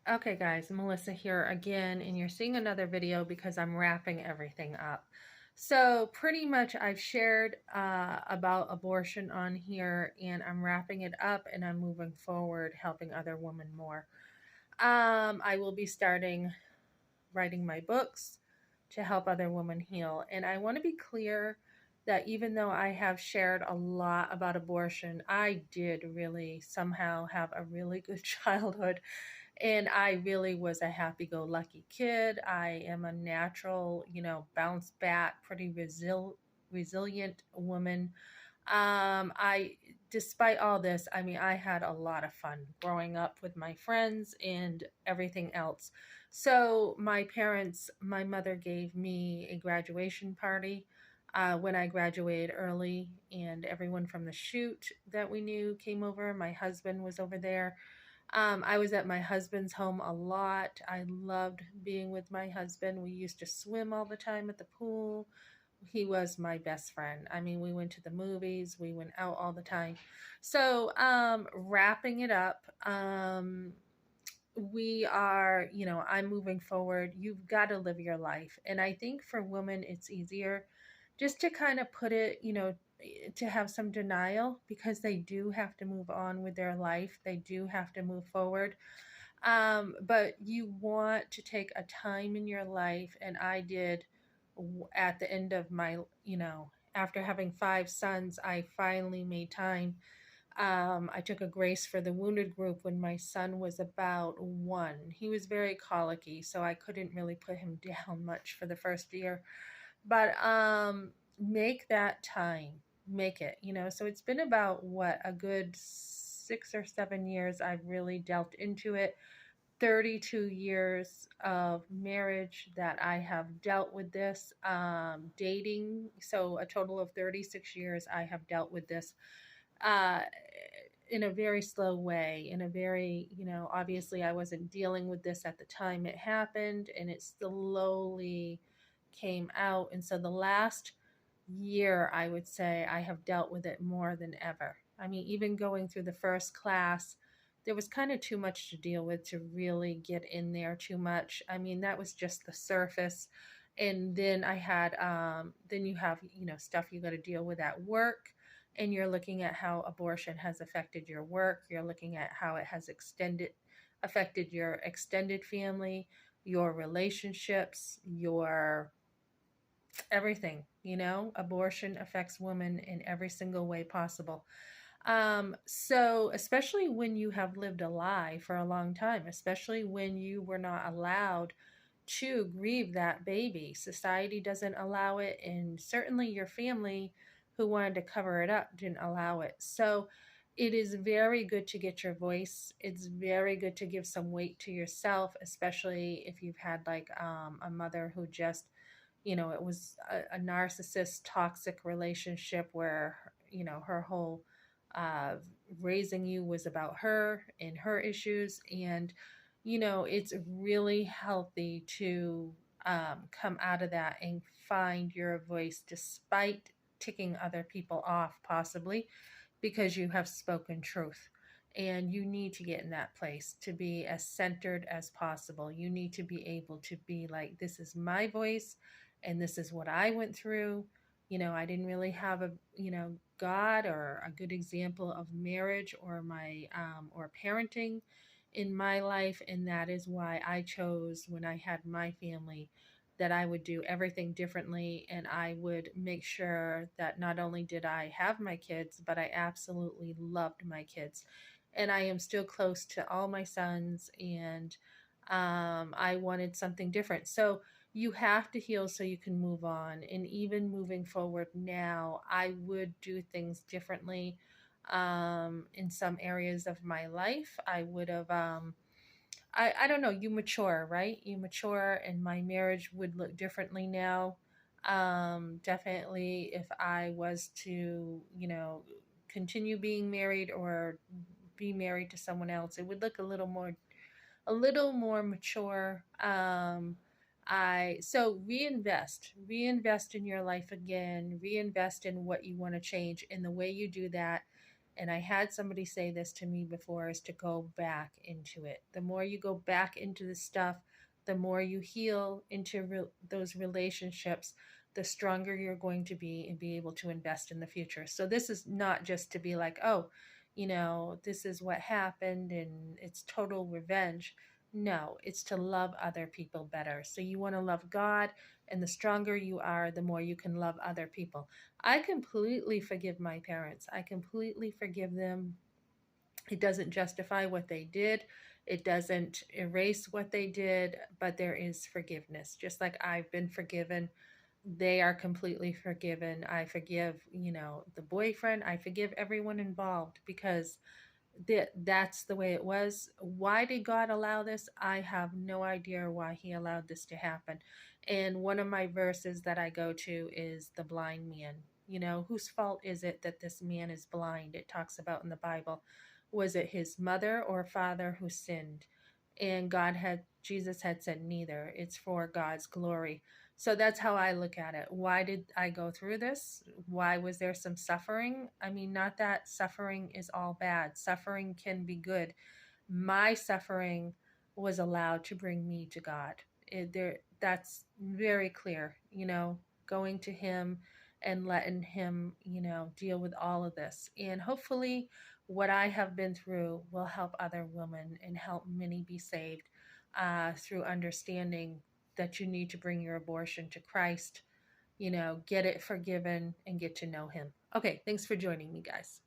Okay, guys, Melissa here again, and you're seeing another video because I'm wrapping everything up. So, pretty much, I've shared about abortion on here, and I'm wrapping it up and I'm moving forward, helping other women more. I will be starting writing my books to help other women heal. And I want to be clear that even though I have shared a lot about abortion, I did really somehow have a really good childhood, and I really was a happy go lucky kid. I am a natural, bounce back, pretty resilient woman. Despite all this, I mean, I had a lot of fun growing up with my friends and everything else. So, my mother gave me a graduation party when I graduated early, and everyone from the shoot that we knew came over. My husband was over there. I was at my husband's home a lot. I loved being with my husband. We used to swim all the time at the pool. He was my best friend. I mean, we went to the movies, we went out all the time. So, wrapping it up, I'm moving forward. You've got to live your life. And I think for women, it's easier just to kind of put it, to have some denial because they do have to move on with their life. They do have to move forward. But you want to take a time in your life, and I did at the end of my, after having five sons, I finally made time. I took a Grace for the Wounded group when my son was about one. He was very colicky, so I couldn't really put him down much for the first year. But make that time, make it. So it's been about what, a good 6 or 7 years I've really delved into it. 32 years of marriage that I have dealt with this, dating. So, a total of 36 years I have dealt with this uh, in a very slow way, in a very, obviously I wasn't dealing with this at the time it happened, and it slowly came out. And so, the last year, I would say I have dealt with it more than ever. I mean, even going through the first class, there was kind of too much to deal with to really get in there too much. I mean, that was just the surface. And then then you have, stuff you got to deal with at work. And you're looking at how abortion has affected your work. You're looking at how it has affected your extended family, your relationships, your everything. Abortion affects women in every single way possible. So especially when you have lived a lie for a long time, especially when you were not allowed to grieve that baby, society doesn't allow it, and certainly your family, who wanted to cover it up, didn't allow it. So it is very good to get your voice. It's very good to give some weight to yourself, especially if you've had like a mother who just, it was a narcissist, toxic relationship where, her whole uh, raising you was about her and her issues. And, it's really healthy to come out of that and find your voice despite ticking other people off, possibly because you have spoken truth. And you need to get in that place to be as centered as possible. You need to be able to be like, this is my voice and this is what I went through. I didn't really have a, God or a good example of marriage or or parenting in my life. And that is why I chose, when I had my family, that I would do everything differently, and I would make sure that not only did I have my kids, but I absolutely loved my kids. And I am still close to all my sons, and I wanted something different. So you have to heal so you can move on. And even moving forward now, I would do things differently in some areas of my life. I would have. I don't know, you mature, right? You mature, and my marriage would look differently now. Definitely, if I was to, continue being married or be married to someone else, it would look a little more mature. I so reinvest in your life again, reinvest in what you want to change. And the way you do that And I had somebody say this to me before, is to go back into it. The more you go back into the stuff, the more you heal into those relationships, the stronger you're going to be and be able to invest in the future. So this is not just to be like, oh, this is what happened and it's total revenge. No, it's to love other people better. So you want to love God, and the stronger you are, the more you can love other people. I completely forgive my parents. I completely forgive them. It doesn't justify what they did. It doesn't erase what they did, but there is forgiveness. Just like I've been forgiven, they are completely forgiven. I forgive, the boyfriend. I forgive everyone involved because that's the way it was. Why did God allow this? I have no idea why he allowed this to happen. And one of my verses that I go to is the blind man. Whose fault is it that this man is blind? It talks about in the Bible. Was it his mother or father who sinned? And Jesus had said neither. It's for God's glory. So that's how I look at it. Why did I go through this? Why was there some suffering? I mean, not that suffering is all bad. Suffering can be good. My suffering was allowed to bring me to God. That's very clear, going to him and letting him, deal with all of this. And hopefully what I have been through will help other women and help many be saved through understanding that you need to bring your abortion to Christ, get it forgiven and get to know him. Okay, thanks for joining me, guys.